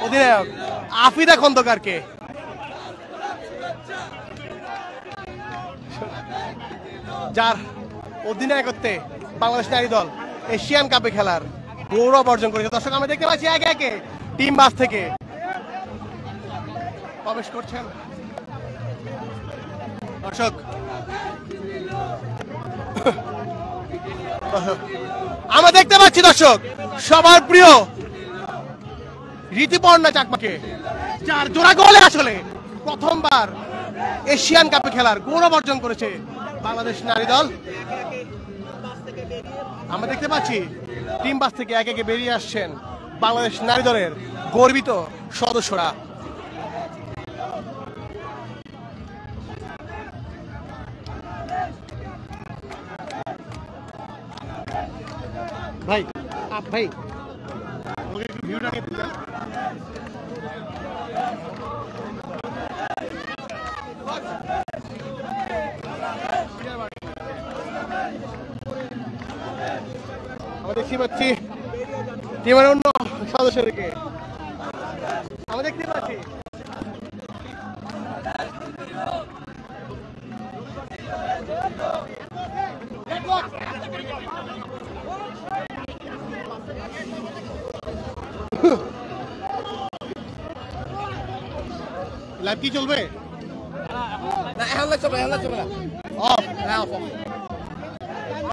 অধিনায়ক আফিদা খন্দকারকে। যার অধিনায়কত্বে বাংলাদেশ নারী দল এশিয়ান কাপে খেলার গৌরব অর্জন করেছে। দর্শক আমরা দেখতে পাচ্ছি একে একে টিম বাস থেকে প্রবেশ করছেন দর্শক। আমরা দেখতে পাচ্ছি দর্শক সবার প্রিয় ঋতুপর্ণা চাকমাকে, যার জোড়া গোলে আসলে প্রথমবার এশিয়ান কাপে খেলার গৌরব অর্জন করেছে বাংলাদেশ নারী দল। আমরা দেখতে পাচ্ছি টিম বাস থেকে একে একে বেরিয়ে আসছেন বাংলাদেশ নারী দলের গর্বিত সদস্যরা। ভাই ভাই ভিউটা কে দিলেন? আমরা দেখতে পাচ্ছি টিমের অন্য সদস্যদেরকে। আমরা দেখতে পাচ্ছি লাইভ কি চলবে? এখন লাগছে না, অফ।